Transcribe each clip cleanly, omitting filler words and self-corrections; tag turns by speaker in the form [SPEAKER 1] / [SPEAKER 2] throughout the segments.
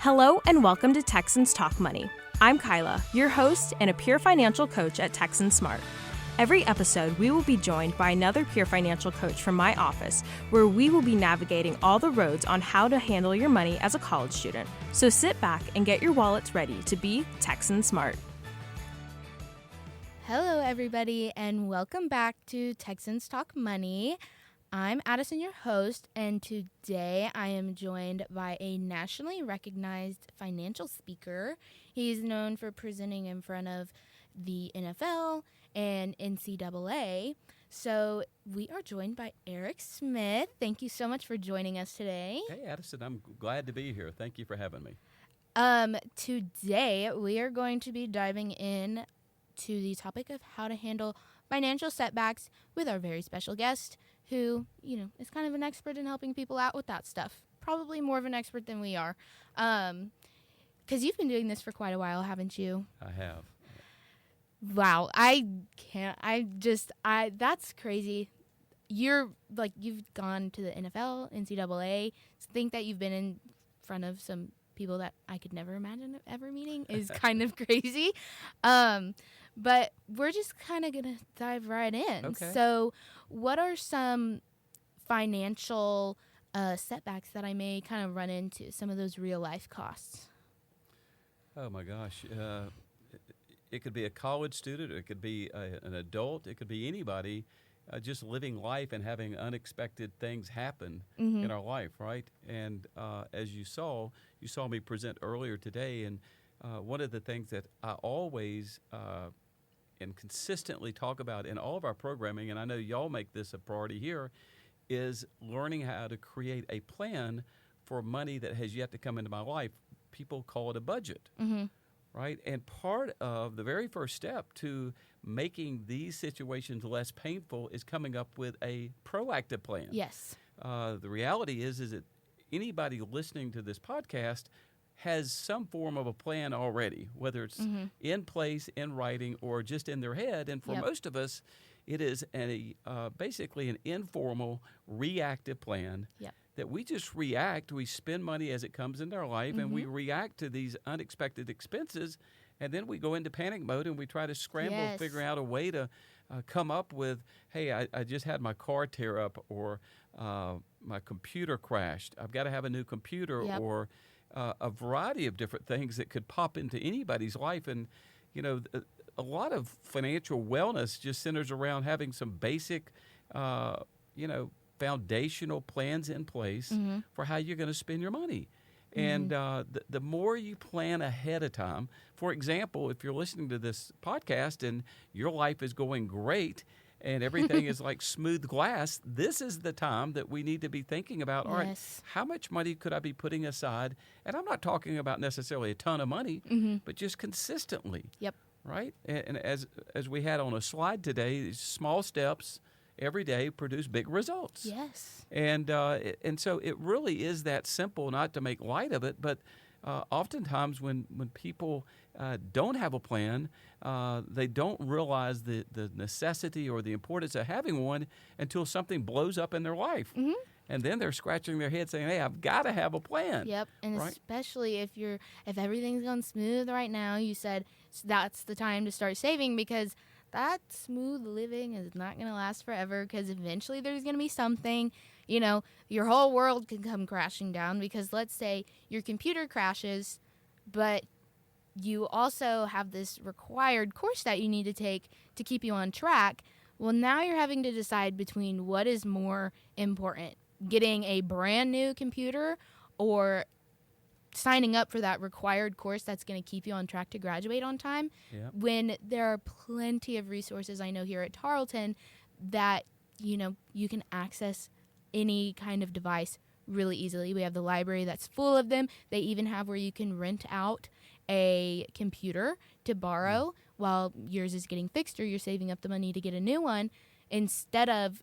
[SPEAKER 1] Hello and welcome to Texans Talk Money. I'm Kyla, your host and a peer financial coach at Texan Smart. Every episode, we will be joined by another peer financial coach from my office, where we will be navigating all the roads on how to handle your money as a college student. So sit back and get your wallets ready to be Texan Smart.
[SPEAKER 2] Hello, everybody, and welcome back to Texans Talk Money. I'm Addison, your host, and today I am joined by a nationally recognized financial speaker. He's known for presenting in front of the NFL and NCAA. So we are joined by Eric Smith. Thank you so much for joining us today.
[SPEAKER 3] Hey, Addison, I'm glad to be here. Thank you for having me.
[SPEAKER 2] Today we are going to be diving in to the topic of how to handle financial setbacks with our very special guest, who, is kind of an expert in helping people out with that stuff. Probably more of an expert than we are. Because you've been doing this for quite a while, haven't you?
[SPEAKER 3] I have.
[SPEAKER 2] Wow. That's crazy. You've gone to the NFL, NCAA. To think that you've been in front of some people that I could never imagine ever meeting is kind of crazy. But we're just kind of going to dive right in.
[SPEAKER 3] Okay.
[SPEAKER 2] So what are some financial setbacks that I may kind of run into, some of those real life costs?
[SPEAKER 3] Oh, my gosh. It could be a college student. It could be an adult. It could be anybody just living life and having unexpected things happen in our life, right? And as you saw me present earlier today, and one of the things that I always and consistently talk about in all of our programming, and I know y'all make this a priority here, is learning how to create a plan for money that has yet to come into my life. People call it a budget, right? And part of the very first step to making these situations less painful is coming up with a proactive plan.
[SPEAKER 2] Yes.
[SPEAKER 3] The reality is that anybody listening to this podcast has some form of a plan already, whether it's in place, in writing, or just in their head. And for most of us, it is basically an informal, reactive plan that we just react. We spend money as it comes into our life, and we react to these unexpected expenses, and then we go into panic mode, and we try to scramble, figure out a way to come up with, hey, I just had my car tear up, or my computer crashed. I've got to have a new computer, or a variety of different things that could pop into anybody's life. And, a lot of financial wellness just centers around having some basic, foundational plans in place for how you're going to spend your money. And the more you plan ahead of time, for example, if you're listening to this podcast and your life is going great and everything is like smooth glass, this is the time that we need to be thinking about, all right, how much money could I be putting aside? And I'm not talking about necessarily a ton of money, but just consistently.
[SPEAKER 2] Yep.
[SPEAKER 3] Right? And as we had on a slide today, small steps every day produce big results.
[SPEAKER 2] Yes.
[SPEAKER 3] And so it really is that simple, not to make light of it, but oftentimes when people don't have a plan, they don't realize the necessity or the importance of having one until something blows up in their life. And then they're scratching their head saying, hey, I've got to have a plan.
[SPEAKER 2] Yep, and especially if everything's going smooth right now, you said that's the time to start saving, because that smooth living is not going to last forever, because eventually there's going to be something, your whole world can come crashing down, because let's say your computer crashes, but you also have this required course that you need to take to keep you on track. Well, now you're having to decide between what is more important, getting a brand new computer or signing up for that required course that's going to keep you on track to graduate on time, when there are plenty of resources I know here at Tarleton that, you can access any kind of device really easily. We have the library that's full of them. They even have where you can rent out a computer to borrow while yours is getting fixed, or you're saving up the money to get a new one, instead of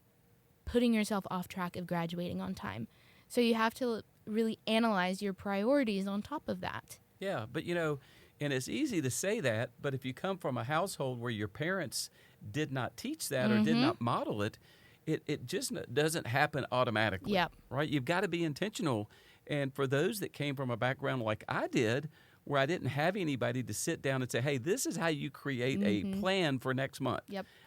[SPEAKER 2] putting yourself off track of graduating on time. So you have to really analyze your priorities on top of that.
[SPEAKER 3] Yeah, but and it's easy to say that, but if you come from a household where your parents did not teach that or did not model it, it just doesn't happen automatically.
[SPEAKER 2] Yep.
[SPEAKER 3] Right? You've got to be intentional And for those that came from a background like I did, where I didn't have anybody to sit down and say, hey, this is how you create a plan for next month,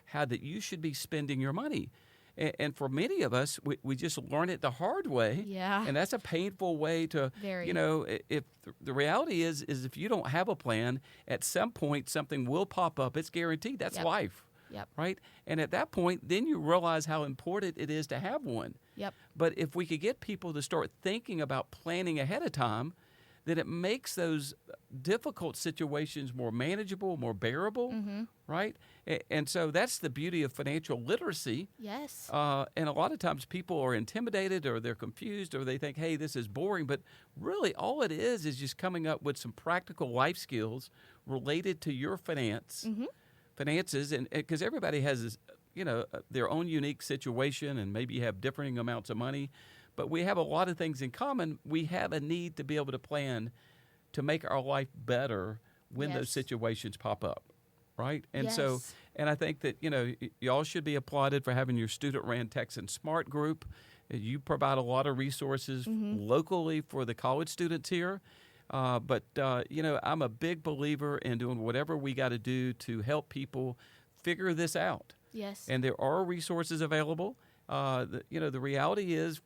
[SPEAKER 3] how that you should be spending your money. And for many of us, we just learn it the hard way.
[SPEAKER 2] Yeah.
[SPEAKER 3] And that's a painful way to,
[SPEAKER 2] Very.
[SPEAKER 3] you know, if the reality is if you don't have a plan, at some point something will pop up. It's guaranteed. That's life.
[SPEAKER 2] Yep.
[SPEAKER 3] Right? And at that point, then you realize how important it is to have one.
[SPEAKER 2] Yep.
[SPEAKER 3] But if we could get people to start thinking about planning ahead of time, then it makes those difficult situations more manageable, more bearable, right? And so that's the beauty of financial literacy.
[SPEAKER 2] Yes.
[SPEAKER 3] And a lot of times people are intimidated or they're confused or they think, hey, this is boring. But really all it is just coming up with some practical life skills related to your finances. And because everybody has this, you know, their own unique situation, and maybe you have differing amounts of money. But we have a lot of things in common. We have a need to be able to plan to make our life better when those situations pop up, right? And so, and I think that, you know, y'all should be applauded for having your student-ran Texan Smart group. You provide a lot of resources locally for the college students here. But you know, I'm a big believer in doing whatever we got to do to help people figure this out.
[SPEAKER 2] Yes.
[SPEAKER 3] And there are resources available. You know, the reality is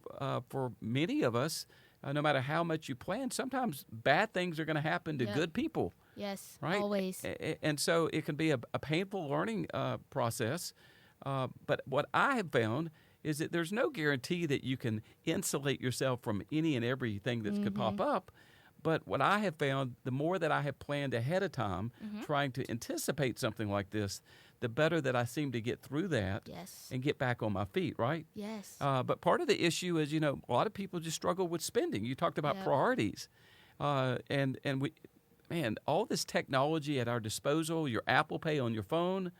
[SPEAKER 3] for many of us, no matter how much you plan, sometimes bad things are going to happen to good people.
[SPEAKER 2] Yes,
[SPEAKER 3] right?
[SPEAKER 2] Always.
[SPEAKER 3] And so it can be a painful learning process. But what I have found is that there's no guarantee that you can insulate yourself from any and everything that could pop up. But what I have found, the more that I have planned ahead of time, trying to anticipate something like this, the better that I seem to get through that and get back on my feet, right?
[SPEAKER 2] Yes.
[SPEAKER 3] But part of the issue is, you know, a lot of people just struggle with spending. You talked about priorities. And we, man, all this technology at our disposal, your Apple Pay on your phone,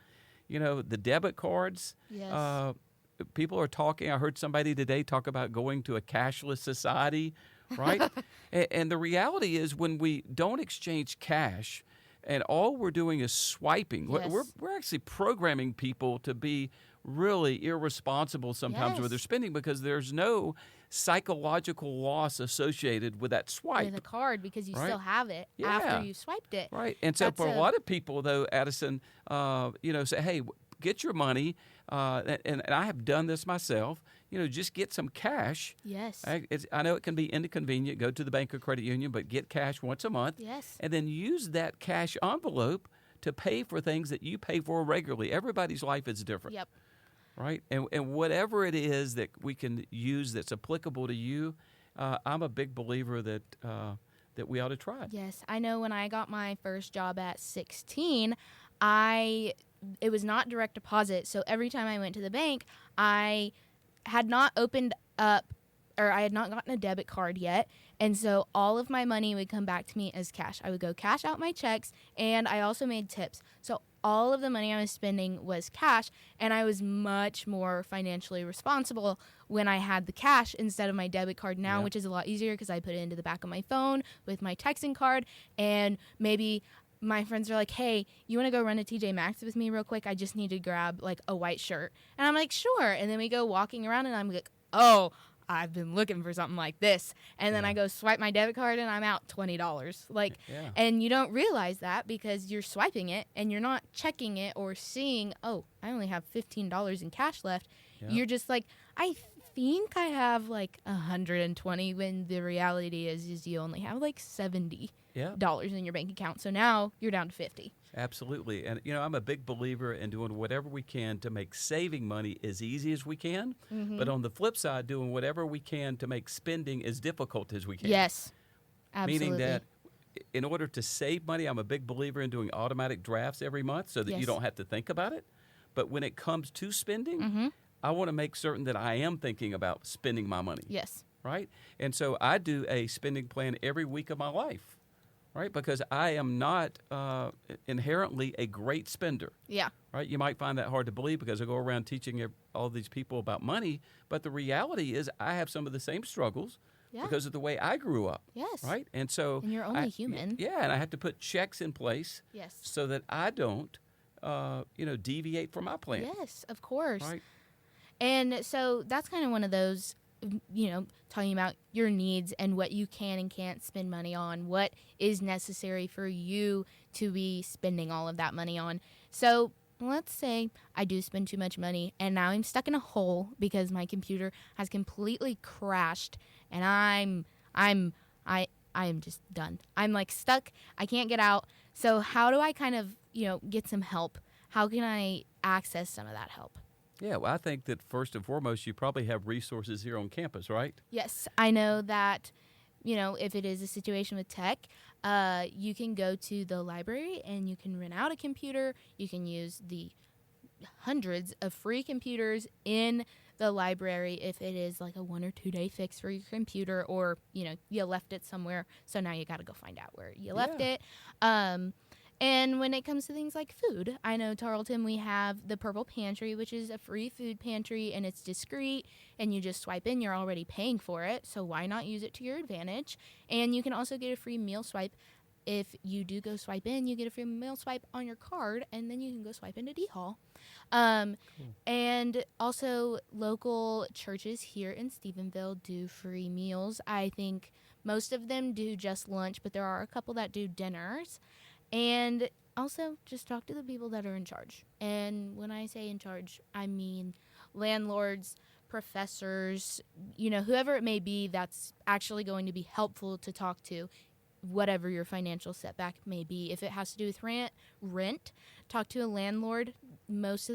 [SPEAKER 3] you know, the debit cards.
[SPEAKER 2] Yes.
[SPEAKER 3] People are talking. I heard somebody today talk about going to a cashless society, right? And the reality is when we don't exchange cash and all we're doing is swiping, we're actually programming people to be really irresponsible sometimes with their spending because there's no psychological loss associated with that swipe.
[SPEAKER 2] With a card because you still have it after you swiped it.
[SPEAKER 3] Right. And so for a lot of people, though, Addison, you know, say, hey, get your money, and I have done this myself, you know, just get some cash.
[SPEAKER 2] Yes.
[SPEAKER 3] I know it can be inconvenient, go to the bank or credit union, but get cash once a month.
[SPEAKER 2] Yes.
[SPEAKER 3] And then use that cash envelope to pay for things that you pay for regularly. Everybody's life is different.
[SPEAKER 2] Yep.
[SPEAKER 3] Right? And whatever it is that we can use that's applicable to you, I'm a big believer that that we ought to try it.
[SPEAKER 2] Yes. I know when I got my first job at 16, it was not direct deposit. So every time I went to the bank, I had not opened up or I had not gotten a debit card yet. And so all of my money would come back to me as cash. I would go cash out my checks, and I also made tips. So all of the money I was spending was cash, and I was much more financially responsible when I had the cash instead of my debit card now, which is a lot easier because I put it into the back of my phone with my Texan card, and maybe my friends are like, hey, you want to go run to TJ Maxx with me real quick? I just need to grab, like, a white shirt. And I'm like, sure. And then we go walking around, and I'm like, oh, I've been looking for something like this. And then I go swipe my debit card, and I'm out $20. Like, and you don't realize that because you're swiping it, and you're not checking it or seeing, oh, I only have $15 in cash left. You're just like, I think I have, like, 120 when the reality is you only have, like, $70 in your bank account. So now you're down to 50.
[SPEAKER 3] Absolutely. And, you know, I'm a big believer in doing whatever we can to make saving money as easy as we can. But on the flip side, doing whatever we can to make spending as difficult as we can.
[SPEAKER 2] Yes, absolutely.
[SPEAKER 3] Meaning that in order to save money, I'm a big believer in doing automatic drafts every month so that you don't have to think about it. But when it comes to spending, I want to make certain that I am thinking about spending my money.
[SPEAKER 2] Yes.
[SPEAKER 3] Right? And so I do a spending plan every week of my life. Right, because I am not inherently a great spender.
[SPEAKER 2] Yeah.
[SPEAKER 3] Right, you might find that hard to believe because I go around teaching all these people about money, but the reality is I have some of the same struggles because of the way I grew up.
[SPEAKER 2] Yes.
[SPEAKER 3] Right, and so
[SPEAKER 2] and you're only human.
[SPEAKER 3] Yeah, and I have to put checks in place.
[SPEAKER 2] Yes.
[SPEAKER 3] So that I don't, deviate from my plan.
[SPEAKER 2] Yes, of course.
[SPEAKER 3] Right.
[SPEAKER 2] And so that's kind of one of those talking about your needs and what you can and can't spend money on, what is necessary for you to be spending all of that money on. So let's say I do spend too much money and now I'm stuck in a hole because my computer has completely crashed and I am just done. I'm like stuck. I can't get out. So how do I kind of, get some help? How can I access some of that help?
[SPEAKER 3] Yeah, well, I think that first and foremost, you probably have resources here on campus, right?
[SPEAKER 2] Yes, I know that, if it is a situation with tech, you can go to the library and you can rent out a computer. You can use the hundreds of free computers in the library if it is like a 1 or 2 day fix for your computer, or, you left it somewhere. So now you got to go find out where you left it. And when it comes to things like food, I know Tarleton, we have the Purple Pantry, which is a free food pantry, and it's discreet, and you just swipe in. You're already paying for it, so why not use it to your advantage? And you can also get a free meal swipe. If you do go swipe in, you get a free meal swipe on your card, and then you can go swipe into D-Hall. Cool. And also, local churches here in Stephenville do free meals. I think most of them do just lunch, but there are a couple that do dinners. And also, just talk to the people that are in charge. And when I say in charge, I mean landlords, professors, whoever it may be that's actually going to be helpful to talk to, whatever your financial setback may be. If it has to do with rent, talk to a landlord. Most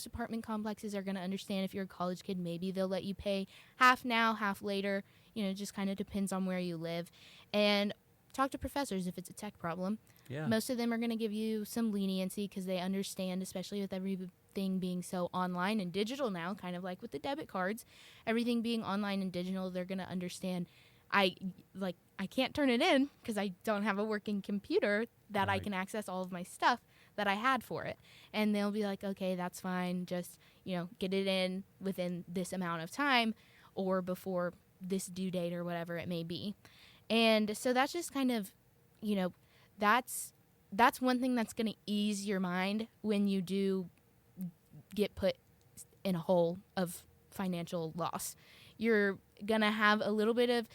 [SPEAKER 2] apartment complexes are going to understand. If you're a college kid, maybe they'll let you pay half now, half later. It just kind of depends on where you live. And talk to professors if it's a tech problem. Yeah. Most of them are going to give you some leniency because they understand, especially with everything being so online and digital now, kind of like with the debit cards, everything being online and digital, they're going to understand. I can't turn it in because I don't have a working computer that I can access all of my stuff that I had for it. And they'll be like, okay, that's fine. Just, get it in within this amount of time or before this due date or whatever it may be. And so that's just kind of, that's one thing that's going to ease your mind when you do get put in a hole of financial loss. You're going to have a little bit of,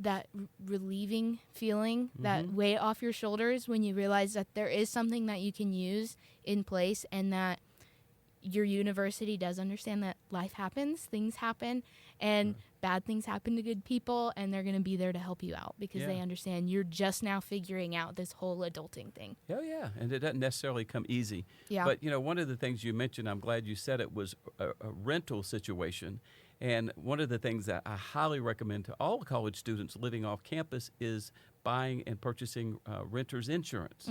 [SPEAKER 2] that relieving feeling, that weight off your shoulders when you realize that there is something that you can use in place and that your university does understand that life happens, things happen, and bad things happen to good people, and they're going to be there to help you out because they understand you're just now figuring out this whole adulting thing. Oh, yeah, and it doesn't necessarily come easy. Yeah. But, one of the things you mentioned, I'm glad you said it, was a rental situation. And one of the things that I highly recommend to all college students living off campus is buying and purchasing renter's insurance.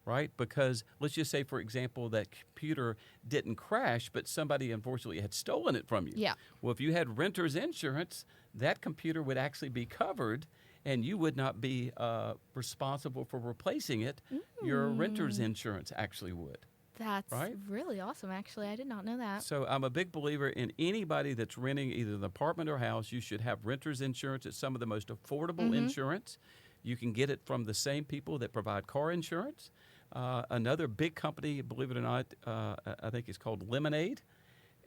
[SPEAKER 2] Right? Because let's just say, for example, that computer didn't crash, but somebody unfortunately had stolen it from you. Yeah. Well, if you had renter's insurance, that computer would actually be covered and you would not be responsible for replacing it. Your renter's insurance actually would. That's really awesome, actually. I did not know that. So I'm a big believer in anybody that's renting either an apartment or house, you should have renter's insurance. It's some of the most affordable insurance. You can get it from the same people that provide car insurance. Another big company, believe it or not, I think it's called Lemonade.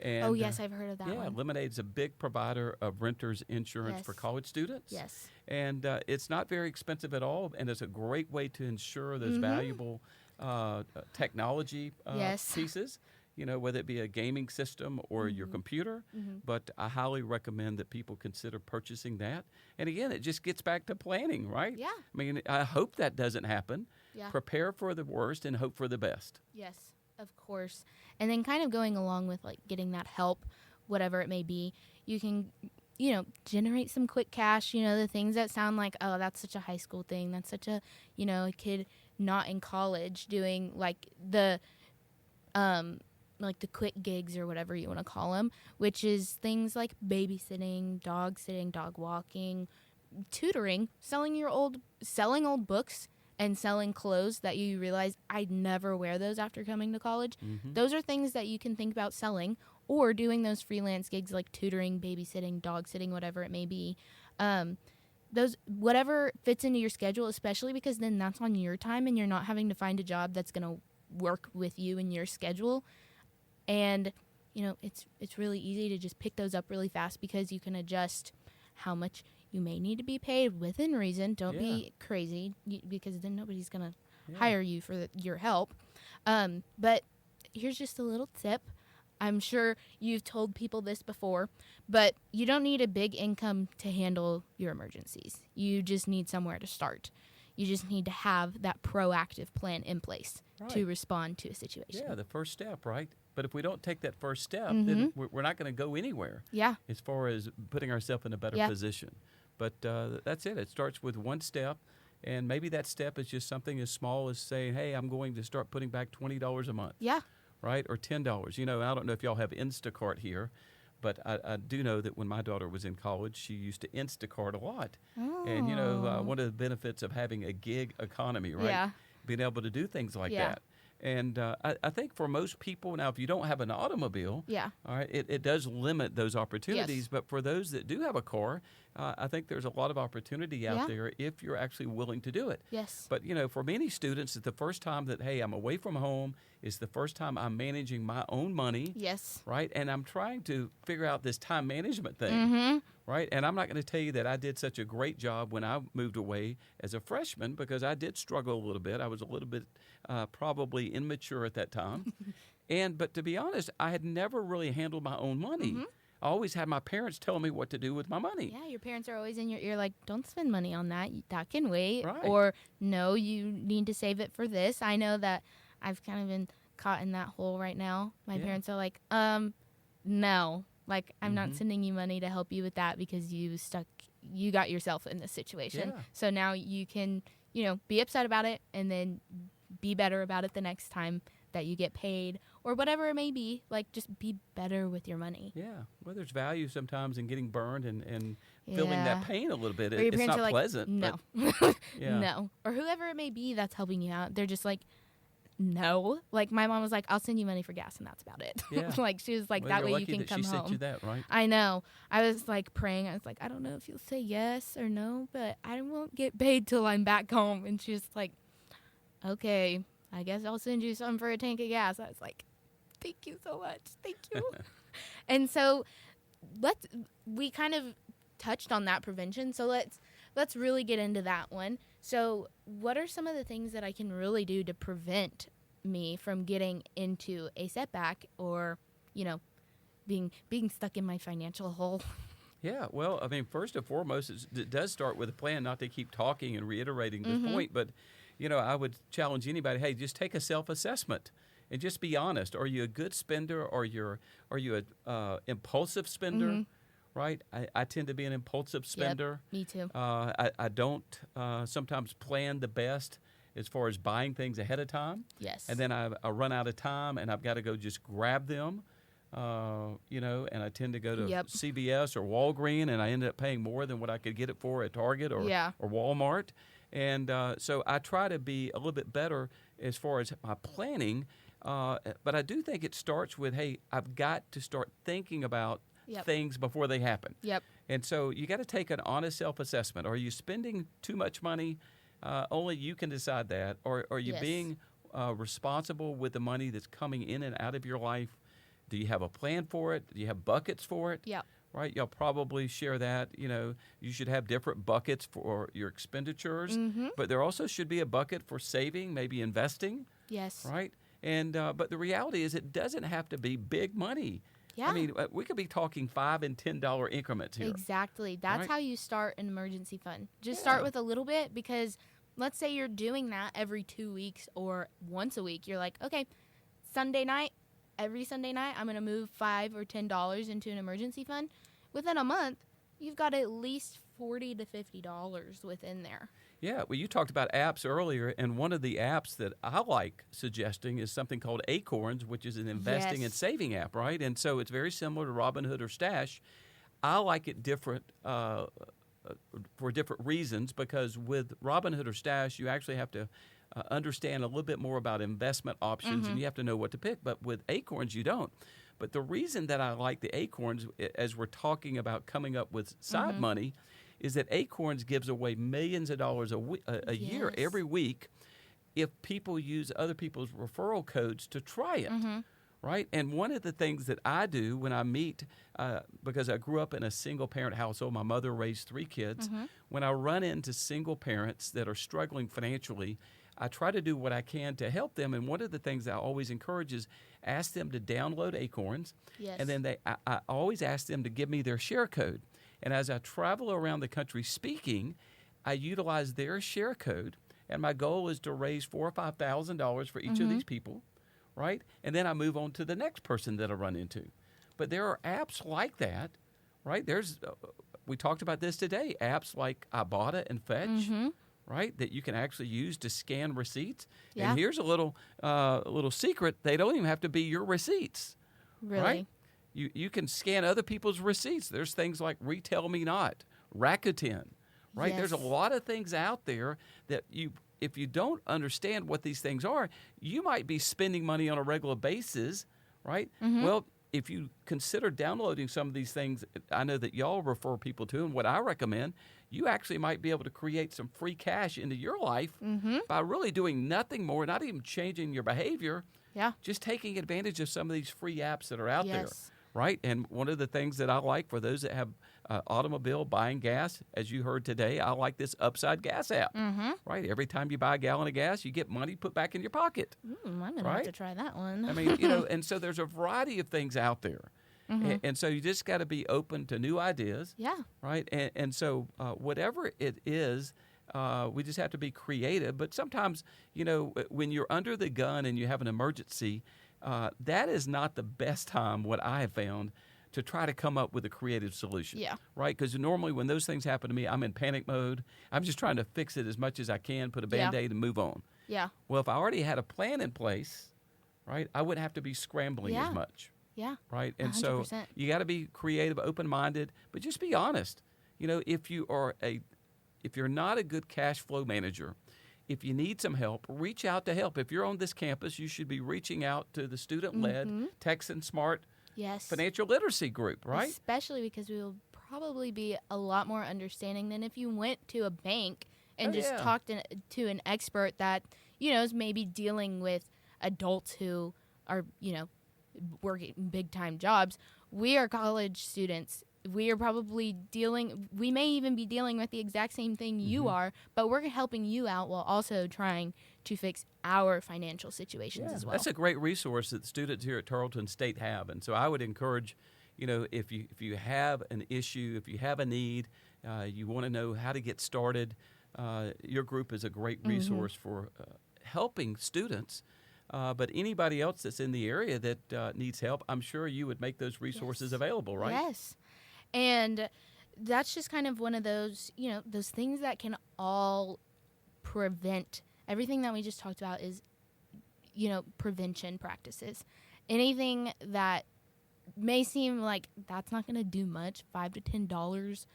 [SPEAKER 2] And, yes, I've heard of that one. Yeah, Lemonade's a big provider of renter's insurance for college students. Yes. And it's not very expensive at all, and it's a great way to ensure those valuable technology pieces, whether it be a gaming system or your computer. But I highly recommend that people consider purchasing that. And again, it just gets back to planning, right? Yeah. I mean, I hope that doesn't happen. Yeah. Prepare for the worst and hope for the best. Yes, of course. And then kind of going along with getting that help, whatever it may be, you can, generate some quick cash, the things that sound like, oh, that's such a high school thing. That's such a, a kid not in college doing the quick gigs or whatever you want to call them, which is things like babysitting, dog sitting, dog walking, tutoring, selling old books, and selling clothes that you realize I'd never wear those after coming to college. Those are things that you can think about selling, or doing those freelance gigs like tutoring, babysitting, dog sitting, whatever it may be. Those, whatever fits into your schedule, especially because then that's on your time and you're not having to find a job that's going to work with you and your schedule. And it's really easy to just pick those up really fast because you can adjust how much you may need to be paid within reason. Don't be crazy because then nobody's going to hire you for your help. But here's just a little tip. I'm sure you've told people this before, but you don't need a big income to handle your emergencies. You just need somewhere to start. You just need to have that proactive plan in place to respond to a situation.
[SPEAKER 3] Yeah, the first step, right? But if we don't take that first step, then we're not going to go anywhere as far as putting ourselves in a better position. But that's it. It starts with one step, and maybe that step is just something as small as saying, hey, I'm going to start putting back $20 a month.
[SPEAKER 2] Yeah.
[SPEAKER 3] Right? Or $10. I don't know if y'all have Instacart here, but I do know that when my daughter was in college, she used to Instacart a lot.
[SPEAKER 2] Oh.
[SPEAKER 3] And, one of the benefits of having a gig economy, right?
[SPEAKER 2] Yeah.
[SPEAKER 3] Being able to do things like that. And I think for most people, now, if you don't have an automobile, all right, it does limit those opportunities.
[SPEAKER 2] Yes.
[SPEAKER 3] But for those that do have a car, I think there's a lot of opportunity out there if you're actually willing to do it.
[SPEAKER 2] Yes.
[SPEAKER 3] But, for many students, it's the first time that, hey, I'm away from home. It's the first time I'm managing my own money.
[SPEAKER 2] Yes.
[SPEAKER 3] Right? And I'm trying to figure out this time management thing. Right? And I'm not going to tell you that I did such a great job when I moved away as a freshman because I did struggle a little bit. I was a little bit probably immature at that time. But to be honest, I had never really handled my own money. I always had my parents telling me what to do with my money.
[SPEAKER 2] Yeah, your parents are always in your ear like, don't spend money on that. That can wait.
[SPEAKER 3] Right.
[SPEAKER 2] Or, no, you need to save it for this. I know that I've kind of been caught in that hole right now. My parents are like, no. Like, I'm not sending you money to help you with that because you got yourself in this situation.
[SPEAKER 3] Yeah.
[SPEAKER 2] So now you can, be upset about it and then be better about it the next time that you get paid or whatever it may be. Like, just be better with your money.
[SPEAKER 3] Yeah. Well, there's value sometimes in getting burned and feeling that pain a little bit.
[SPEAKER 2] Or your
[SPEAKER 3] it's
[SPEAKER 2] parents
[SPEAKER 3] not
[SPEAKER 2] are like,
[SPEAKER 3] pleasant.
[SPEAKER 2] no.
[SPEAKER 3] But,
[SPEAKER 2] No. Or whoever it may be that's helping you out. They're just like, no. Like, my mom was like, I'll send you money for gas, and that's about it.
[SPEAKER 3] Yeah.
[SPEAKER 2] Like, she was like,
[SPEAKER 3] well,
[SPEAKER 2] that
[SPEAKER 3] you're
[SPEAKER 2] way
[SPEAKER 3] lucky
[SPEAKER 2] you can
[SPEAKER 3] that
[SPEAKER 2] come
[SPEAKER 3] she
[SPEAKER 2] home.
[SPEAKER 3] sent you that, right?
[SPEAKER 2] I know. I was, like, praying. I was like, I don't know if you'll say yes or no, but I won't get paid till I'm back home. And she was like, okay, I guess I'll send you some for a tank of gas. I was like, thank you so much. Thank you. And so we kind of touched on that prevention. So let's really get into that one. So what are some of the things that I can really do to prevent me from getting into a setback or, being stuck in my financial hole?
[SPEAKER 3] Yeah, well, I mean, first and foremost, it does start with a plan, not to keep talking and reiterating this point, but, I would challenge anybody, hey, just take a self-assessment and just be honest. Are you a good spender or are you a impulsive spender? Right? I tend to be an impulsive spender.
[SPEAKER 2] Yep, me too.
[SPEAKER 3] I don't sometimes plan the best as far as buying things ahead of time.
[SPEAKER 2] Yes.
[SPEAKER 3] And then I run out of time and I've got to go just grab them, and I tend to go to CVS or Walgreens and I end up paying more than what I could get it for at Target or Walmart. And so I try to be a little bit better as far as my planning. But I do think it starts with, hey, I've got to start thinking about things before they happen.
[SPEAKER 2] Yep.
[SPEAKER 3] And so you got to take an honest self-assessment. Are you spending too much money? Only you can decide that. Or are you being responsible with the money that's coming in and out of your life? Do you have a plan for it? Do you have buckets for it?
[SPEAKER 2] Yep.
[SPEAKER 3] Right? You'll probably share that. You should have different buckets for your expenditures. But there also should be a bucket for saving, maybe investing.
[SPEAKER 2] Yes.
[SPEAKER 3] Right? And but the reality is it doesn't have to be big money.
[SPEAKER 2] Yeah.
[SPEAKER 3] I mean, we could be talking $5 and $10 increments here.
[SPEAKER 2] Exactly. That's how you start an emergency fund. Just start with a little bit because let's say you're doing that every 2 weeks or once a week. You're like, okay, every Sunday night, I'm going to move $5 or $10 into an emergency fund. Within a month, you've got at least $40 to $50 within there.
[SPEAKER 3] Yeah, well, you talked about apps earlier, and one of the apps that I like suggesting is something called Acorns, which is an investing and saving app, right? And so it's very similar to Robinhood or Stash. I like it different for different reasons because with Robinhood or Stash, you actually have to understand a little bit more about investment options, and you have to know what to pick. But with Acorns, you don't. But the reason that I like the Acorns, as we're talking about coming up with side money, is that Acorns gives away millions of dollars a year, every week, if people use other people's referral codes to try it, right? And one of the things that I do when I meet, because I grew up in a single-parent household, my mother raised 3 kids. When I run into single parents that are struggling financially, I try to do what I can to help them. And one of the things I always encourage is ask them to download Acorns.
[SPEAKER 2] Yes.
[SPEAKER 3] And then I always ask them to give me their share code. And as I travel around the country speaking, I utilize their share code. And my goal is to raise $4,000 or $5,000 for each of these people, right? And then I move on to the next person that I run into. But there are apps like that, right? We talked about this today, apps like Ibotta and Fetch, right, that you can actually use to scan receipts.
[SPEAKER 2] Yeah.
[SPEAKER 3] And here's a little secret. They don't even have to be your receipts,
[SPEAKER 2] Really?
[SPEAKER 3] right? You can scan other people's receipts. There's things like Retail Me Not, Rakuten, right?
[SPEAKER 2] Yes.
[SPEAKER 3] There's a lot of things out there that if you don't understand what these things are, you might be spending money on a regular basis, right? Well, if you consider downloading some of these things, I know that y'all refer people to, and what I recommend, you actually might be able to create some free cash into your life by really doing nothing more, not even changing your behavior, just taking advantage of some of these free apps that are out there, right? And one of the things that I like for those that have automobile buying gas, as you heard today, I like this Upside Gas app, right? Every time you buy a gallon of gas, you get money put back in your pocket.
[SPEAKER 2] I'm going to have to try that one.
[SPEAKER 3] I mean, and so there's a variety of things out there. And so you just got to be open to new ideas, right? And so whatever it is, we just have to be creative. But sometimes, when you're under the gun and you have an emergency, that is not the best time, what I have found, to try to come up with a creative solution. Right? Because normally when those things happen to me, I'm in panic mode. I'm just trying to fix it as much as I can, put a Band-Aid and move on. Well, if I already had a plan in place, right, I wouldn't have to be scrambling as much. Right? And 100%. So you got to be creative, open-minded, but just be honest. If you're not a good cash flow manager, if you need some help, reach out to help. If you're on this campus, you should be reaching out to the student-led Texan Smart financial literacy group, right?
[SPEAKER 2] Especially because we will probably be a lot more understanding than if you went to a bank and talked to an expert that, is maybe dealing with adults who are, working big-time jobs. We are college students. We are probably we may even be dealing with the exact same thing you are, but we're helping you out while also trying to fix our financial situations as well.
[SPEAKER 3] That's a great resource that the students here at Tarleton State have. And so I would encourage, if you have an issue, if you have a need, you want to know how to get started, your group is a great resource for helping students. But anybody else that's in the area that needs help, I'm sure you would make those resources available, right?
[SPEAKER 2] Yes. And that's just kind of one of those, those things that can all prevent. Everything that we just talked about is, prevention practices. Anything that may seem like that's not going to do much, $5 to $10,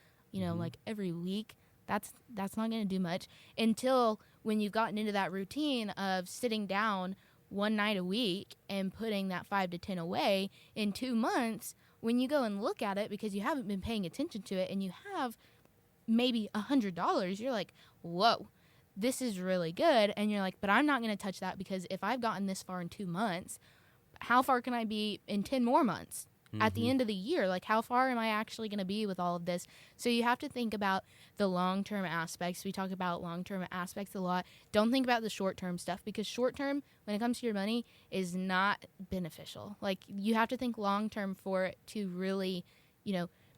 [SPEAKER 2] like every week, that's not going to do much until when you've gotten into that routine of sitting down one night a week and putting that 5 to 10 away in 2 months. When you go and look at it because you haven't been paying attention to it and you have maybe $100, you're like, whoa, this is really good. And you're like, but I'm not going to touch that because if I've gotten this far in 2 months, how far can I be in 10 more months? At the end of the year, like how far am I actually going to be with all of this? So you have to think about the long-term aspects. We talk about long-term aspects a lot. Don't think about the short-term stuff because short-term, when it comes to your money, is not beneficial. Like you have to think long-term for it to really,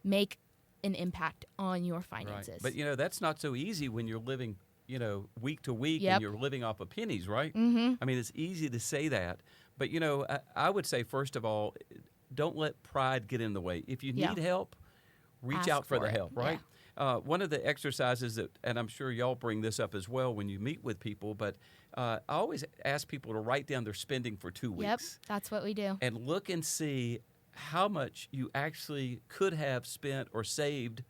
[SPEAKER 2] make an impact on your finances.
[SPEAKER 3] Right. But, that's not so easy when you're living, week to week and you're living off of pennies, right? I mean, it's easy to say that. But, I would say, first of all, don't let pride get in the way. If you need help, reach out for the help, right? One of the exercises that, and I'm sure y'all bring this up as well when you meet with people, but I always ask people to write down their spending for 2 weeks.
[SPEAKER 2] Yep, that's what we do.
[SPEAKER 3] And look and see how much you actually could have spent or saved,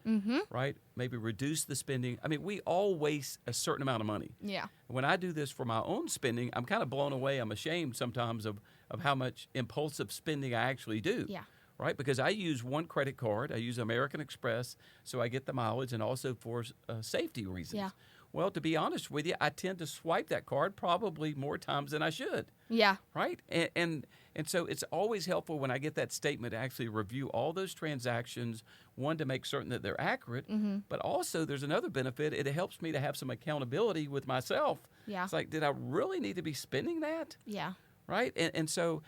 [SPEAKER 3] right? Maybe reduce the spending. I mean, we all waste a certain amount of money.
[SPEAKER 2] Yeah.
[SPEAKER 3] When I do this for my own spending, I'm kind of blown away. I'm ashamed sometimes of how much impulsive spending I actually do.
[SPEAKER 2] Yeah.
[SPEAKER 3] Right? Because I use one credit card. I use American Express, so I get the mileage and also for safety reasons.
[SPEAKER 2] Yeah.
[SPEAKER 3] Well, to be honest with you, I tend to swipe that card probably more times than I should.
[SPEAKER 2] Yeah.
[SPEAKER 3] Right? And so it's always helpful when I get that statement to actually review all those transactions, one, to make certain that they're accurate, but also there's another benefit. It helps me to have some accountability with myself.
[SPEAKER 2] Yeah.
[SPEAKER 3] It's like, did I really need to be spending that?
[SPEAKER 2] Yeah.
[SPEAKER 3] Right? And so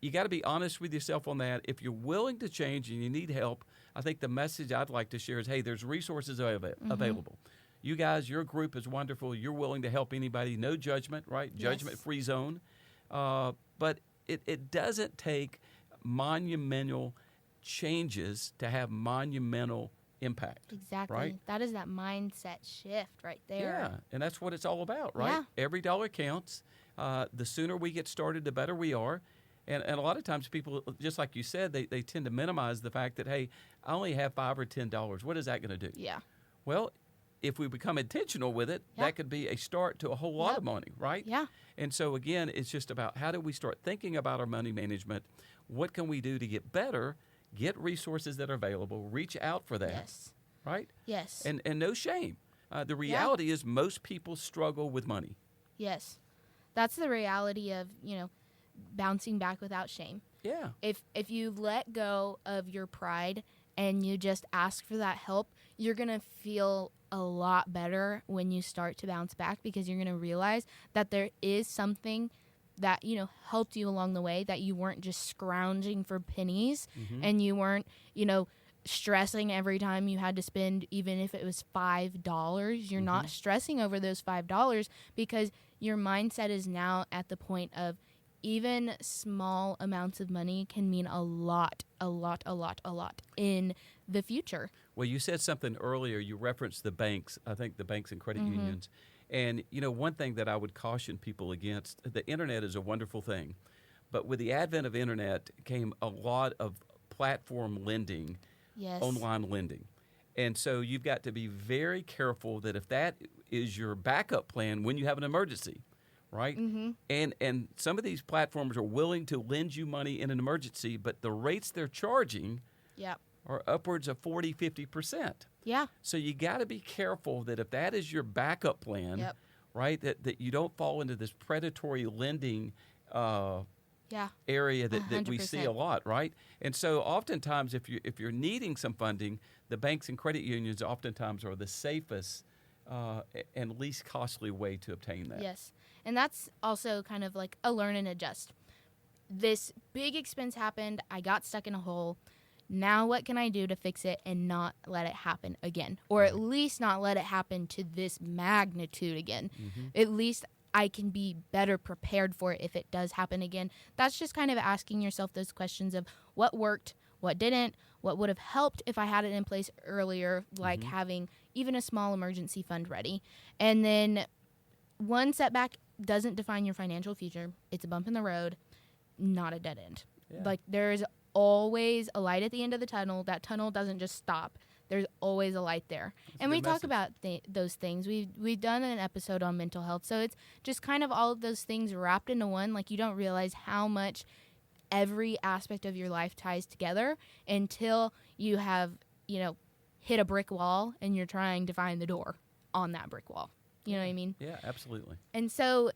[SPEAKER 3] you got to be honest with yourself on that. If you're willing to change and you need help, I think the message I'd like to share is, hey, there's resources available. You guys, your group is wonderful. You're willing to help anybody. No judgment, right?
[SPEAKER 2] Yes.
[SPEAKER 3] Judgment-free zone. But it doesn't take monumental changes to have monumental impact.
[SPEAKER 2] Exactly.
[SPEAKER 3] Right?
[SPEAKER 2] That is that mindset shift right there.
[SPEAKER 3] Yeah, and that's what it's all about, right?
[SPEAKER 2] Yeah.
[SPEAKER 3] Every dollar counts. The sooner we get started, the better we are. And a lot of times people, just like you said, they tend to minimize the fact that, hey, I only have $5 or $10. What is that going to do?
[SPEAKER 2] Yeah.
[SPEAKER 3] Well, if we become intentional with it, that could be a start to a whole lot of money, right?
[SPEAKER 2] Yeah.
[SPEAKER 3] And so, again, it's just about how do we start thinking about our money management? What can we do to get better, get resources that are available, reach out for that,
[SPEAKER 2] Yes.
[SPEAKER 3] right?
[SPEAKER 2] Yes.
[SPEAKER 3] And no shame. The reality is most people struggle with money.
[SPEAKER 2] Yes. That's the reality of, bouncing back without shame.
[SPEAKER 3] Yeah.
[SPEAKER 2] If you let go of your pride and you just ask for that help, you're going to feel a lot better when you start to bounce back, because you're going to realize that there is something that, helped you along the way, that you weren't just scrounging for pennies and you weren't, stressing every time you had to spend, even if it was $5. You're not stressing over those $5 because your mindset is now at the point of even small amounts of money can mean a lot in the future.
[SPEAKER 3] Well, you said something earlier. You referenced the banks, I think the banks and credit unions. And, one thing that I would caution people against, the internet is a wonderful thing. But with the advent of internet came a lot of platform lending, online lending. And so you've got to be very careful that if that is your backup plan when you have an emergency, right? And some of these platforms are willing to lend you money in an emergency, but the rates they're charging are upwards of 40, 50%.
[SPEAKER 2] Yeah.
[SPEAKER 3] So you got to be careful that if that is your backup plan, right, that you don't fall into this predatory lending area that we see a lot, right? And so oftentimes if you're needing some funding, the banks and credit unions oftentimes are the safest and least costly way to obtain that.
[SPEAKER 2] Yes. And that's also kind of like a learn and adjust. This big expense happened. I got stuck in a hole. Now what can I do to fix it and not let it happen again? Or at least not let it happen to this magnitude again. At least I can be better prepared for it if it does happen again. That's just kind of asking yourself those questions of what worked, what didn't, what would have helped if I had it in place earlier, like having even a small emergency fund ready. And then one setback doesn't define your financial future. It's a bump in the road, not a dead end.
[SPEAKER 3] Yeah.
[SPEAKER 2] Like, there's always a light at the end of the tunnel. That tunnel doesn't just stop. There's always a light there.
[SPEAKER 3] That's
[SPEAKER 2] and
[SPEAKER 3] a
[SPEAKER 2] we
[SPEAKER 3] good
[SPEAKER 2] talk
[SPEAKER 3] message.
[SPEAKER 2] about those things. We've done an episode on mental health. So it's just kind of all of those things wrapped into one. Like, you don't realize how much every aspect of your life ties together until you have, hit a brick wall and you're trying to find the door on that brick wall. You know what I mean?
[SPEAKER 3] Yeah, absolutely.
[SPEAKER 2] And so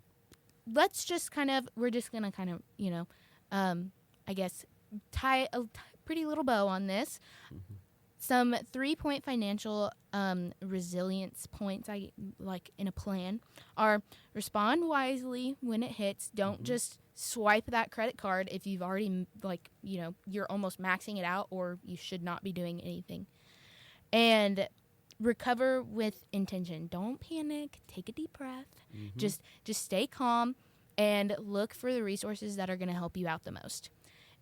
[SPEAKER 2] let's just we're just going to I guess, tie a pretty little bow on this. Some 3-point financial resilience points I like in a plan are: respond wisely when it hits. Don't just swipe that credit card if you've already, you're almost maxing it out, or you should not be doing anything. And recover with intention. Don't panic. Take a deep breath. Just stay calm and look for the resources that are going to help you out the most.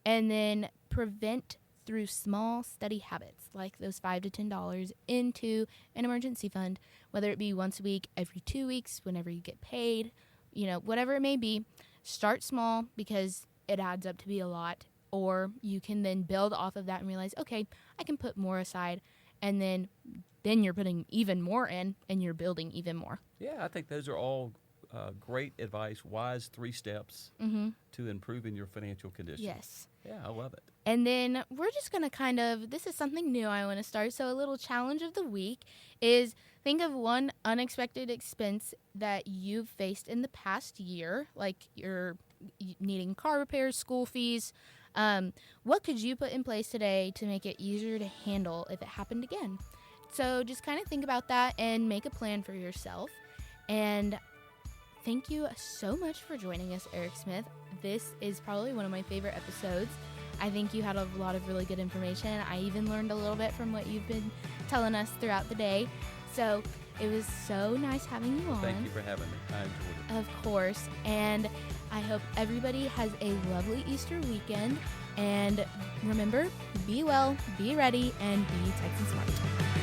[SPEAKER 2] And then prevent through small, steady habits, like those $5 to $10 into an emergency fund, whether it be once a week, every 2 weeks, whenever you get paid, whatever it may be. Start small because it adds up to be a lot, or you can then build off of that and realize, okay, I can put more aside, and then you're putting even more in, and you're building even more.
[SPEAKER 3] Yeah, I think those are all great advice, wise 3 steps to improving your financial condition.
[SPEAKER 2] Yes.
[SPEAKER 3] Yeah, I love it.
[SPEAKER 2] And then we're just going to this is something new I want to start. So a little challenge of the week is think of one unexpected expense that you've faced in the past year, like you're needing car repairs, school fees. What could you put in place today to make it easier to handle if it happened again? So just kind of think about that and make a plan for yourself. And thank you so much for joining us, Eric Smith. This is probably one of my favorite episodes. I think you had a lot of really good information. I even learned a little bit from what you've been telling us throughout the day. So it was so nice having you on.
[SPEAKER 3] Thank you for having me. I enjoyed it.
[SPEAKER 2] Of course. And I hope everybody has a lovely Easter weekend. And remember, be well, be ready, and be Texan Smart.